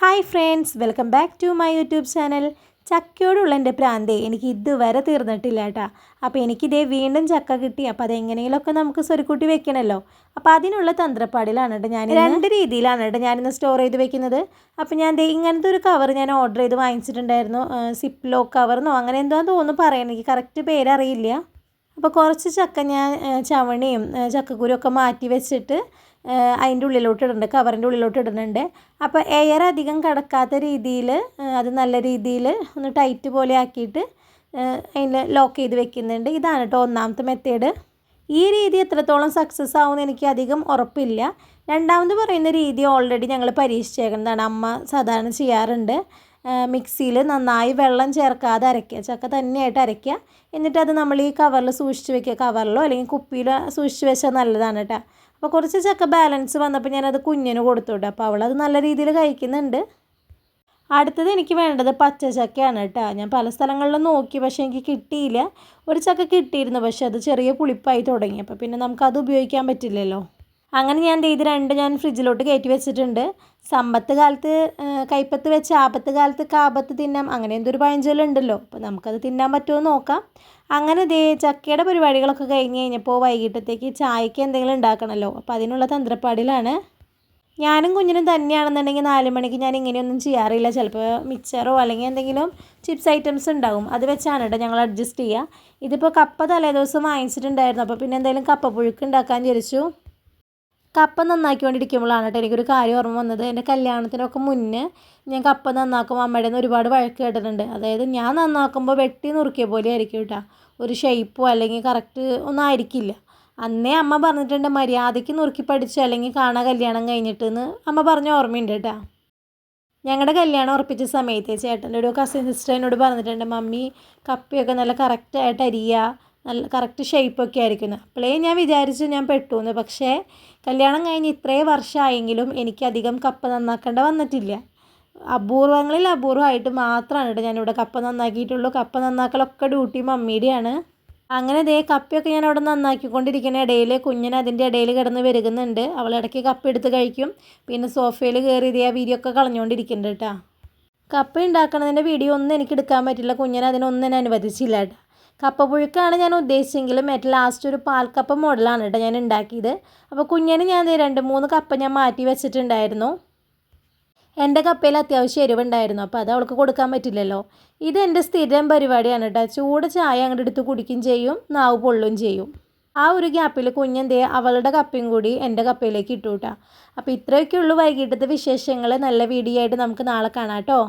Hi friends, welcome back to my YouTube channel. ചക്കയോടുള്ള എൻ്റെ പ്രാന്തേ എനിക്ക് ഇതുവരെ തീർന്നിട്ടില്ല കേട്ടോ. അപ്പോൾ എനിക്കിതേ വീണ്ടും ചക്ക കിട്ടി. അപ്പോൾ അതെങ്ങനെയെങ്കിലുമൊക്കെ നമുക്ക് സ്വരുക്കൂട്ടി വെക്കണമല്ലോ. അപ്പോൾ അതിനുള്ള തന്ത്രപ്പാടിലാണ് കേട്ടോ. ഞാൻ രണ്ട് രീതിയിലാണ് കേട്ടോ ഞാനിന്ന് സ്റ്റോർ ചെയ്ത് വെക്കുന്നത്. അപ്പോൾ ഞാൻ ഇങ്ങനത്തെ ഒരു കവർ ഞാൻ ഓർഡർ ചെയ്ത് വാങ്ങിച്ചിട്ടുണ്ടായിരുന്നു. സിപ്പ് ലോക്ക് കവർന്നോ അങ്ങനെ എന്തോ തോന്നുന്നു പറയാൻ, എനിക്ക് കറക്റ്റ് പേരറിയില്ല. അപ്പോൾ കുറച്ച് ചക്ക ഞാൻ ചവണിയും ചക്കക്കുരും ഒക്കെ മാറ്റി വെച്ചിട്ട് അതിൻ്റെ ഉള്ളിലോട്ട് ഇടുന്നുണ്ട്, കവറിൻ്റെ ഉള്ളിലോട്ട് ഇടുന്നുണ്ട്. അപ്പോൾ എയർ അധികം കടക്കാത്ത രീതിയിൽ അത് നല്ല രീതിയിൽ ഒന്ന് ടൈറ്റ് പോലെ ആക്കിയിട്ട് അതിൽ ലോക്ക് ചെയ്ത് വെക്കുന്നുണ്ട്. ഇതാണ് കേട്ടോ ഒന്നാമത്തെ മെത്തേഡ്. ഈ രീതി എത്രത്തോളം സക്സസ് ആവുമെന്ന് എനിക്ക് അധികം ഉറപ്പില്ല. രണ്ടാമത് പറയുന്ന രീതി ഓൾറെഡി ഞങ്ങൾ പരീക്ഷിച്ചേക്കുന്നതാണ്. അമ്മ സാധാരണ ചെയ്യാറുണ്ട്. മിക്സിയിൽ നന്നായി വെള്ളം ചേർക്കാതെ അരയ്ക്കുക, ചക്ക തന്നെയായിട്ട് അരയ്ക്കുക. എന്നിട്ട് അത് നമ്മൾ ഈ കവറിൽ സൂക്ഷിച്ച് വെക്കുക. കവറിലോ അല്ലെങ്കിൽ കുപ്പിയിൽ സൂക്ഷിച്ച് വെച്ചാൽ നല്ലതാണ് കേട്ടോ. അപ്പോൾ കുറച്ച് ചക്ക ബാലൻസ് വന്നപ്പോൾ ഞാനത് കുഞ്ഞിന് കൊടുത്തു കേട്ടോ. അപ്പോൾ അവളത് നല്ല രീതിയിൽ കഴിക്കുന്നുണ്ട്. അടുത്തത് എനിക്ക് വേണ്ടത് പച്ച ചക്കയാണ് കേട്ടോ. ഞാൻ പല സ്ഥലങ്ങളിലും നോക്കി, പക്ഷേ എനിക്ക് കിട്ടിയില്ല. ഒരു ചക്ക കിട്ടിയിരുന്നു, പക്ഷേ അത് ചെറിയ പുളിപ്പായി തുടങ്ങി. അപ്പോൾ പിന്നെ നമുക്കത് ഉപയോഗിക്കാൻ പറ്റില്ലല്ലോ. അങ്ങനെ ഞാൻ ഇത് രണ്ട് ഞാൻ ഫ്രിഡ്ജിലോട്ട് കയറ്റി വെച്ചിട്ടുണ്ട്. സമ്പത്ത് കാലത്ത് കൈപ്പത്ത് വെച്ച് ആപത്ത് കാലത്ത് കാപത്ത് തിന്നാം, അങ്ങനെ എന്തൊരു പഴഞ്ചൊല്ലുണ്ടല്ലോ. അപ്പോൾ നമുക്കത് തിന്നാൻ പറ്റുമോ നോക്കാം. അങ്ങനെ ചക്കയുടെ പരിപാടികളൊക്കെ കഴിഞ്ഞ് കഴിഞ്ഞപ്പോൾ വൈകിട്ടത്തേക്ക് ചായക്ക് എന്തെങ്കിലും ഉണ്ടാക്കണമല്ലോ. അപ്പോൾ അതിനുള്ള തന്ത്രപ്പാടിലാണ്. ഞാനും കുഞ്ഞിനും തന്നെയാണെന്നുണ്ടെങ്കിൽ 4 മണിക്ക് ഞാൻ ഇങ്ങനെയൊന്നും ചെയ്യാറില്ല. ചിലപ്പോൾ മിക്സറോ അല്ലെങ്കിൽ എന്തെങ്കിലും ചിപ്സ് ഐറ്റംസ് ഉണ്ടാവും, അത് വെച്ചാണ് കേട്ടോ ഞങ്ങൾ അഡ്ജസ്റ്റ് ചെയ്യുക. ഇതിപ്പോൾ കപ്പ തലേദിവസം വാങ്ങിച്ചിട്ടുണ്ടായിരുന്നു. അപ്പോൾ പിന്നെ എന്തെങ്കിലും കപ്പ പുഴുക്ക് ഉണ്ടാക്കാൻ വിചാരിച്ചു. കപ്പ നന്നാക്കിക്കൊണ്ടിരിക്കുമ്പോഴാണ് കേട്ടോ എനിക്കൊരു കാര്യം ഓർമ്മ വന്നത്. എൻ്റെ കല്യാണത്തിനൊക്കെ മുന്നേ ഞാൻ കപ്പ നന്നാക്കുമ്പോൾ അമ്മയുടെ നിന്ന് ഒരുപാട് വഴക്ക് കേട്ടിട്ടുണ്ട്. അതായത് ഞാൻ നന്നാക്കുമ്പോൾ വെട്ടി നുറുക്കിയ പോലെ ആയിരിക്കും കേട്ടോ, ഒരു ഷേപ്പോ അല്ലെങ്കിൽ കറക്റ്റ് ഒന്നും ആയിരിക്കില്ല. അന്നേ അമ്മ പറഞ്ഞിട്ടുണ്ട് മര്യാദയ്ക്ക് നുറുക്കി പഠിച്ചു അല്ലെങ്കിൽ കാണാൻ കല്യാണം കഴിഞ്ഞിട്ട് എന്ന് അമ്മ പറഞ്ഞ ഓർമ്മയുണ്ട് കേട്ടോ. ഞങ്ങളുടെ കല്യാണം ഉറപ്പിച്ച സമയത്ത് ചേട്ടൻ്റെ ഒരു കസിൻ സിസ്റ്റർ എന്നോട് പറഞ്ഞിട്ടുണ്ട്, മമ്മി കപ്പയൊക്കെ നല്ല കറക്റ്റായിട്ട് അരിയുക, നല്ല കറക്റ്റ് ഷേപ്പൊക്കെ ആയിരിക്കുന്നു. അപ്പോഴേ ഞാൻ വിചാരിച്ചു ഞാൻ പെട്ടു എന്ന്. പക്ഷേ കല്യാണം കഴിഞ്ഞ് ഇത്രയും വർഷമായെങ്കിലും എനിക്കധികം കപ്പ നന്നാക്കേണ്ട വന്നിട്ടില്ല. അപൂർവങ്ങളിൽ അപൂർവമായിട്ട് മാത്രമാണ് കേട്ടോ ഞാനിവിടെ കപ്പ നന്നാക്കിയിട്ടുള്ളൂ. കപ്പ നന്നാക്കലൊക്കെ ഡ്യൂട്ടി മമ്മിയുടെയാണ്. അങ്ങനെ കപ്പയൊക്കെ ഞാൻ അവിടെ നന്നാക്കിക്കൊണ്ടിരിക്കുന്ന ഇടയിൽ കുഞ്ഞിന് അതിൻ്റെ ഇടയിൽ കിടന്ന് വരുന്നുണ്ട്. അവൾ ഇടയ്ക്ക് കപ്പ എടുത്ത് കഴിക്കും, പിന്നെ സോഫയിൽ കയറി ആ വീഡിയോ ഒക്കെ കളഞ്ഞുകൊണ്ടിരിക്കുന്നുണ്ട് കേട്ടോ. കപ്പ ഉണ്ടാക്കണതിൻ്റെ വീഡിയോ ഒന്നും എനിക്ക് എടുക്കാൻ പറ്റില്ല, കുഞ്ഞിനെ അതിനൊന്നും എന്നെ അനുവദിച്ചില്ല കേട്ടോ. കപ്പ പുഴുക്കാണ് ഞാൻ ഉദ്ദേശിച്ചെങ്കിലും ഏറ്റവും ലാസ്റ്റ് ഒരു പാൽക്കപ്പ മോഡലാണ് കേട്ടോ ഞാൻ ഉണ്ടാക്കിയത്. അപ്പോൾ കുഞ്ഞിന് ഞാൻ 2-3 കപ്പ ഞാൻ മാറ്റി വെച്ചിട്ടുണ്ടായിരുന്നു. എൻ്റെ കപ്പയിൽ അത്യാവശ്യം എരിവുണ്ടായിരുന്നു, അപ്പോൾ അത് അവൾക്ക് കൊടുക്കാൻ പറ്റില്ലല്ലോ. ഇതെൻ്റെ സ്ഥിരം പരിപാടിയാണ് കേട്ടോ. ചൂട് ചായ അങ്ങോട്ട് എടുത്ത് കുടിക്കുകയും ചെയ്യും, നാവ് പൊള്ളുകയും ചെയ്യും. ആ ഒരു ഗ്യാപ്പിൽ കുഞ്ഞെന്തേ അവളുടെ കപ്പയും കൂടി എൻ്റെ കപ്പയിലേക്ക് ഇട്ടു കേട്ടോ. അപ്പോൾ ഇത്രയൊക്കെ ഉള്ളൂ വൈകിട്ടത്തെ വിശേഷങ്ങൾ. നല്ല വീഡിയോ ആയിട്ട് നമുക്ക് നാളെ കാണാം കേട്ടോ.